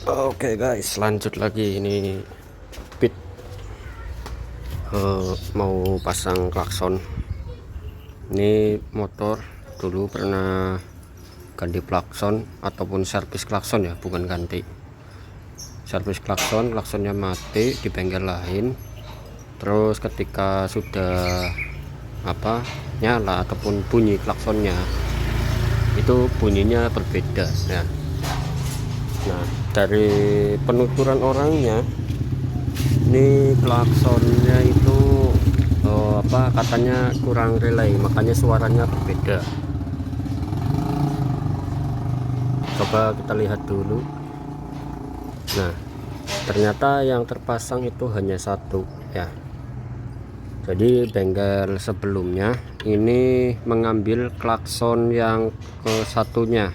Oke guys, lanjut lagi. Ini Pit mau pasang klakson. Ini motor dulu pernah ganti klakson ataupun servis klakson ya, bukan ganti. Servis klakson, klaksonnya mati di bengkel lain. Terus ketika sudah nyala ataupun bunyi klaksonnya, itu bunyinya berbeda ya. Nah, dari penuturan orangnya, ini klaksonnya itu katanya kurang relay, makanya suaranya berbeda. Coba kita lihat dulu. Nah, ternyata yang terpasang itu hanya satu ya. Jadi bengkel sebelumnya ini mengambil klakson yang ke satunya.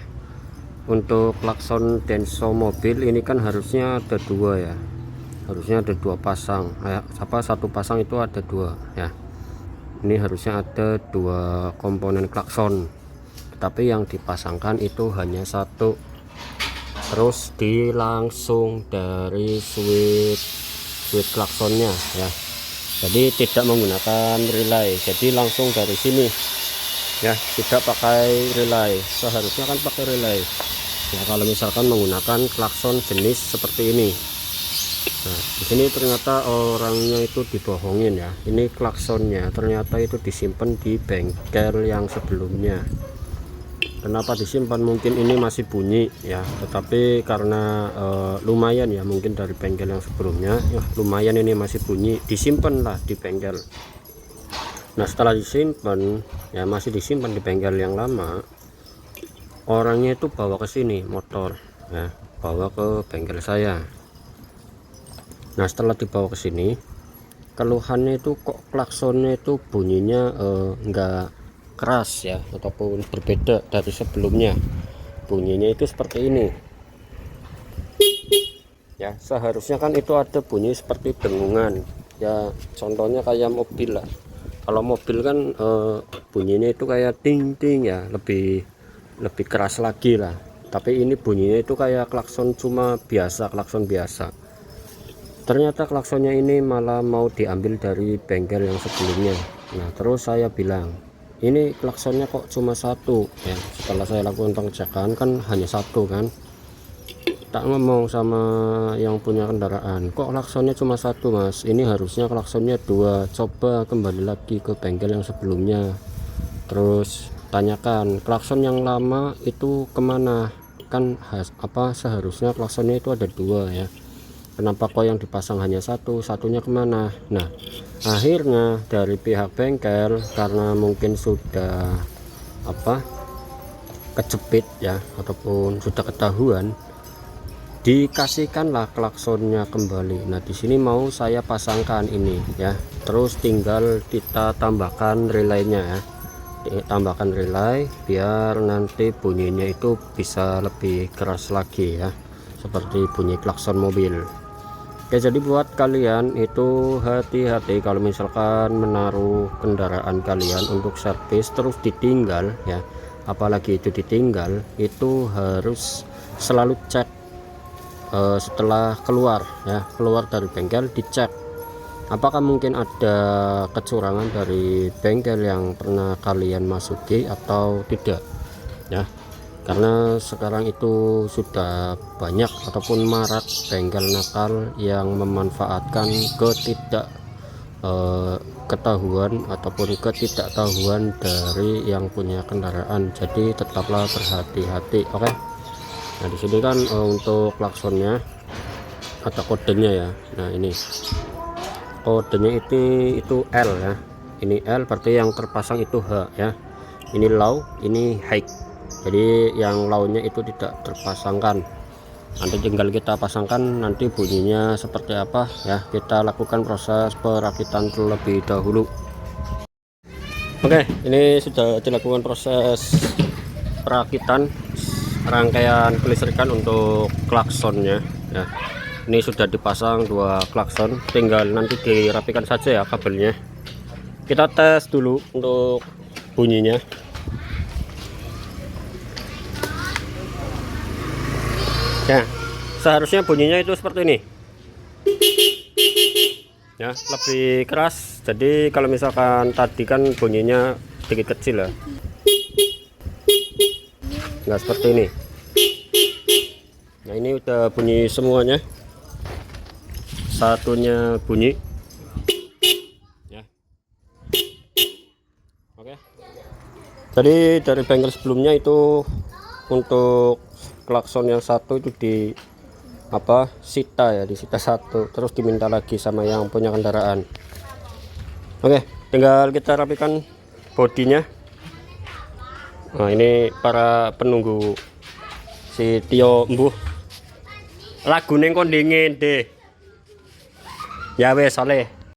Untuk klakson Denso mobil ini kan harusnya ada dua ya, harusnya ada dua pasang. Satu pasang itu ada dua ya. Ini harusnya ada dua komponen klakson, tetapi yang dipasangkan itu hanya satu. Terus langsung dari switch klaksonnya ya, jadi tidak menggunakan relay, jadi langsung dari sini ya, tidak pakai relay. Seharusnya kan pakai relay ya kalau misalkan menggunakan klakson jenis seperti ini. Nah, di sini ternyata orangnya itu dibohongin ya. Ini klaksonnya ternyata itu disimpan di bengkel yang sebelumnya. Kenapa disimpan? Mungkin ini masih bunyi ya, tetapi karena lumayan ya, mungkin dari bengkel yang sebelumnya ya, lumayan ini masih bunyi, disimpan lah di bengkel. Nah, setelah disimpan ya, masih disimpan di bengkel yang lama, orangnya itu bawa ke sini motor ya, bawa ke bengkel saya. Nah, setelah dibawa ke sini, keluhannya itu kok klaksonnya itu bunyinya enggak keras ya, ataupun berbeda dari sebelumnya. Bunyinya itu seperti ini ya. Seharusnya kan itu ada bunyi seperti dengungan ya, contohnya kayak mobil lah. Kalau mobil kan bunyinya itu kayak ting ting ya, lebih keras lagi lah. Tapi ini bunyinya itu kayak klakson cuma biasa, klakson biasa. Ternyata klaksonnya ini malah mau diambil dari bengkel yang sebelumnya. Nah, terus saya bilang, ini klaksonnya kok cuma satu ya. Setelah saya lakukan pengecekan kan hanya satu kan. Tak ngomong sama yang punya kendaraan, kok klaksonnya cuma satu mas, ini harusnya klaksonnya dua. Coba kembali lagi ke bengkel yang sebelumnya, terus tanyakan klakson yang lama itu kemana. Kan seharusnya klaksonnya itu ada dua ya, kenapa kok yang dipasang hanya satu, satunya kemana. Nah, akhirnya dari pihak bengkel karena mungkin sudah kejepit ya, ataupun sudah ketahuan, dikasihkanlah klaksonnya kembali. Nah, di sini mau saya pasangkan ini ya, terus tinggal kita tambahkan relaynya ya, tambahkan relay biar nanti bunyinya itu bisa lebih keras lagi ya, seperti bunyi klakson mobil. Oke, jadi buat kalian itu hati-hati kalau misalkan menaruh kendaraan kalian untuk servis terus ditinggal ya, apalagi itu ditinggal, itu harus selalu cek setelah keluar dari bengkel, dicek apakah mungkin ada kecurangan dari bengkel yang pernah kalian masuki atau tidak ya. Karena sekarang itu sudah banyak ataupun marak bengkel nakal yang memanfaatkan ketahuan ataupun ketidaktahuan dari yang punya kendaraan. Jadi tetaplah berhati-hati. Oke. Nah, di sini kan untuk klaksonnya ada kodenya ya. Nah, ini kodenya itu L ya. Ini L berarti yang terpasang itu H ya. Ini low, ini high. Jadi yang low-nya itu tidak terpasangkan. Nanti tinggal kita pasangkan, nanti bunyinya seperti apa ya. Kita lakukan proses perakitan terlebih dahulu. Oke, ini sudah dilakukan proses perakitan rangkaian kelistrikan untuk klaksonnya ya. Ini sudah dipasang dua klakson, tinggal nanti dirapikan saja ya kabelnya. Kita tes dulu untuk bunyinya. Ya, seharusnya bunyinya itu seperti ini ya, lebih keras. Jadi kalau misalkan tadi kan bunyinya sedikit kecil ya, nggak seperti ini. Nah ini udah bunyi semuanya, satunya bunyi ya. Oke, jadi dari bengkel sebelumnya itu untuk klakson yang satu itu di sita ya, disita satu, terus diminta lagi sama yang punya kendaraan. Oke, tinggal kita rapikan bodinya. Nah ini para penunggu si Tio embuh lagu neng kon dingin deh ya wes, soleh.